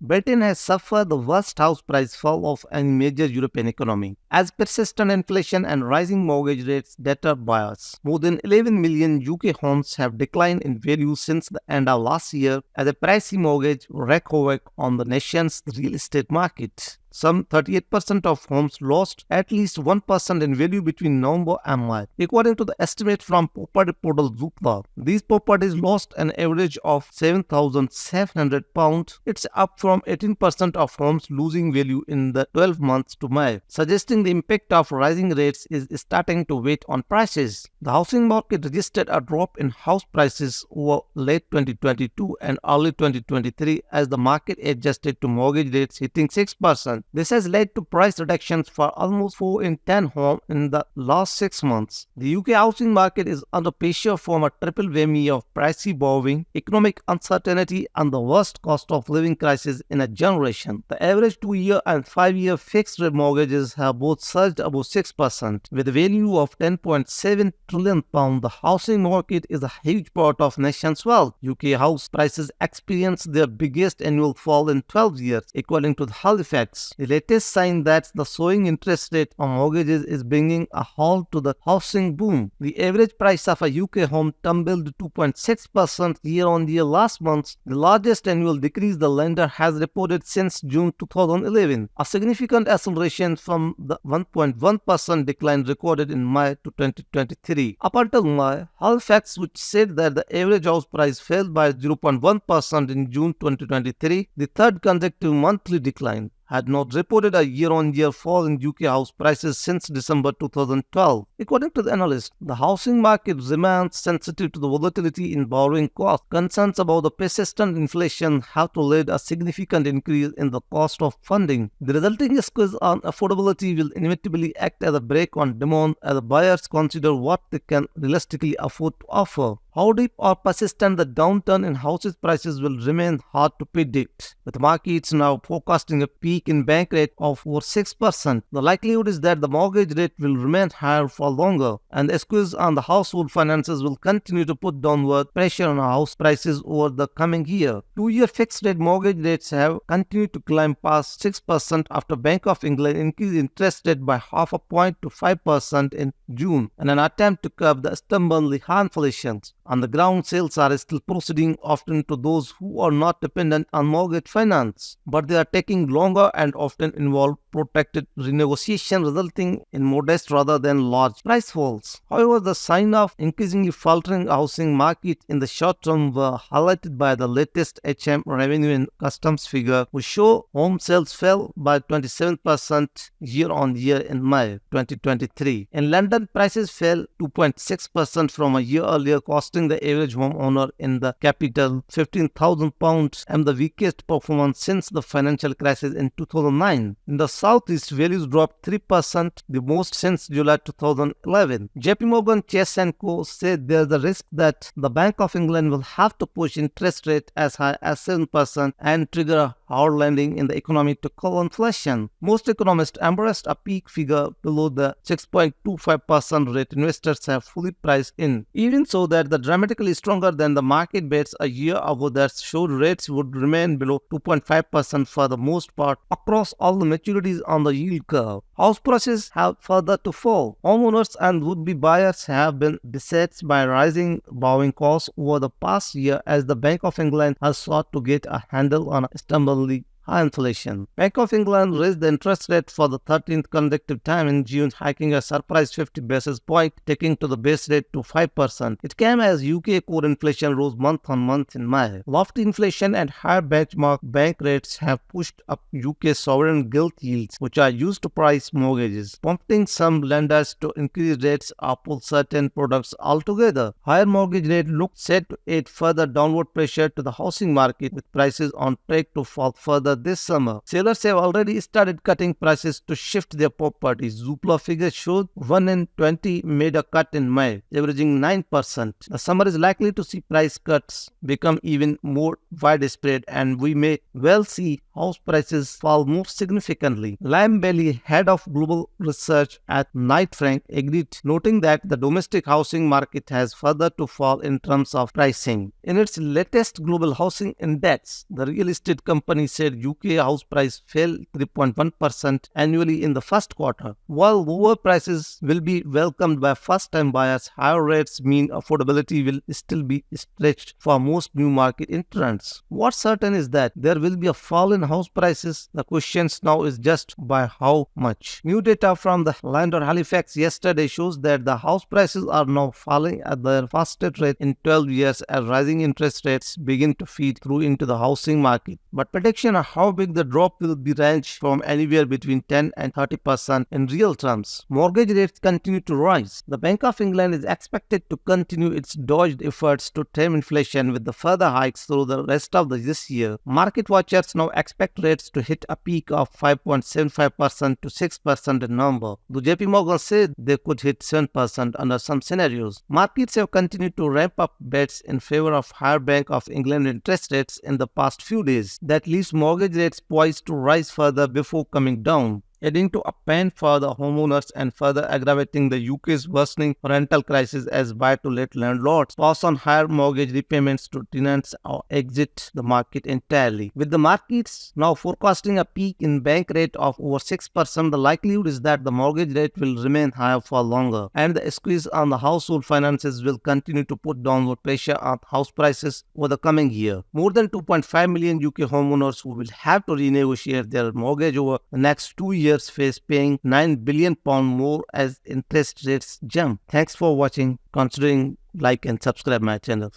Britain has suffered the worst house price fall of any major European economy, as persistent inflation and rising mortgage rates deter buyers. More than 11 million UK homes have declined in value since the end of last year, as a pricey mortgage wreaked havoc on the nation's real estate market. Some 38% of homes lost at least 1% in value between November and March, according to the estimate from property portal Zoopla. These properties lost an average of £7,700. It's up from 18% of homes losing value in the 12 months to May, suggesting the impact of rising rates is starting to weigh on prices. The housing market registered a drop in house prices over late 2022 and early 2023 as the market adjusted to mortgage rates hitting 6%. This has led to price reductions for almost 4 in 10 homes in the last 6 months. The UK housing market is under pressure from a triple whammy of pricey borrowing, economic uncertainty, and the worst cost of living crisis in a generation. The average 2-year and 5-year fixed rate mortgages have both surged above 6%. With a value of £10.7 trillion, the housing market is a huge part of nation's wealth. UK house prices experienced their biggest annual fall in 12 years, according to the Halifax. The latest sign that the soaring interest rate on mortgages is bringing a halt to the housing boom. The average price of a UK home tumbled 2.6% year-on-year last month, the largest annual decrease the lender has reported since June 2011, a significant acceleration from the 1.1% decline recorded in May 2023. Up until May, Halifax, which said that the average house price fell by 0.1% in June 2023, the third consecutive monthly decline, had not reported a year-on-year fall in UK house prices since December 2012. According to the analyst, the housing market remains sensitive to the volatility in borrowing costs. Concerns about the persistent inflation have to lead a significant increase in the cost of funding. The resulting squeeze on affordability will inevitably act as a brake on demand as buyers consider what they can realistically afford to offer. How deep or persistent the downturn in houses prices will remain hard to predict. With markets now forecasting a peak in bank rate of over 6%, the likelihood is that the mortgage rate will remain higher for longer, and the squeeze on the household finances will continue to put downward pressure on house prices over the coming year. 2-year fixed rate mortgage rates have continued to climb past 6% after Bank of England increased interest rate by half a point to 5% in June, in an attempt to curb the stubbornly high inflation. On the ground, sales are still proceeding, often to those who are not dependent on mortgage finance, but they are taking longer and often involve protracted renegotiation, resulting in modest rather than large price falls. However, the sign of increasingly faltering housing market in the short term were highlighted by the latest HM revenue and customs figure, which show home sales fell by 27% year-on-year in May 2023. In London, prices fell 2.6% from a year earlier, costing the average homeowner in the capital £15,000 and the weakest performance since the financial crisis in 2009. In the Southeast, values dropped 3%, the most since July 2011. JP Morgan Chase & Co. said there is a risk that the Bank of England will have to push interest rate as high as 7% and trigger a hard landing in the economy to cool inflation. Most economists embraced a peak figure below the 6.25% rate investors have fully priced in. Even so, that the dramatically stronger than the market bets a year ago that showed rates would remain below 2.5% for the most part across all the maturities on the yield curve. House prices have further to fall. Homeowners and would-be buyers have been beset by rising borrowing costs over the past year as the Bank of England has sought to get a handle on stubbornly high inflation. Bank of England raised the interest rate for the 13th consecutive time in June, hiking a surprise 50 basis point, taking to the base rate to 5%. It came as UK core inflation rose month on month in May. Lofty inflation and higher benchmark bank rates have pushed up UK sovereign gilt yields, which are used to price mortgages, prompting some lenders to increase rates or pull certain products altogether. Higher mortgage rate looks set to aid further downward pressure to the housing market, with prices on track to fall further this summer. Sellers have already started cutting prices to shift their properties. Zoopla figures showed 1 in 20 made a cut in May, averaging 9%. The summer is likely to see price cuts become even more widespread, and we may well see house prices fall more significantly. Liam Bailey, head of global research at Knight Frank, agreed, noting that the domestic housing market has further to fall in terms of pricing. In its latest global housing index, the real estate company said UK house price fell 3.1% annually in the first quarter. While lower prices will be welcomed by first-time buyers, higher rates mean affordability will still be stretched for most new market entrants. What's certain is that there will be a fall in house prices. The question now is just by how much. New data from the Landor Halifax yesterday shows that the house prices are now falling at their fastest rate in 12 years as rising interest rates begin to feed through into the housing market. But prediction of how big the drop will be range from anywhere between 10 and 30% in real terms. Mortgage rates continue to rise. The Bank of England is expected to continue its dogged efforts to tame inflation with the further hikes through the rest of this year. Market watchers now expect rates to hit a peak of 5.75% to 6% in November, though JP Morgan said they could hit 7% under some scenarios. Markets have continued to ramp up bets in favor of higher Bank of England interest rates in the past few days. That leaves mortgage rates poised to rise further before coming down, adding to a pain for the homeowners and further aggravating the UK's worsening rental crisis as buy-to-let landlords pass on higher mortgage repayments to tenants or exit the market entirely. With the markets now forecasting a peak in bank rate of over 6%, the likelihood is that the mortgage rate will remain higher for longer, and the squeeze on the household finances will continue to put downward pressure on house prices over the coming year. More than 2.5 million UK homeowners who will have to renegotiate their mortgage over the next 2 years face paying £9 billion more as interest rates jump. Thanks for watching. Considering like and subscribe my channel.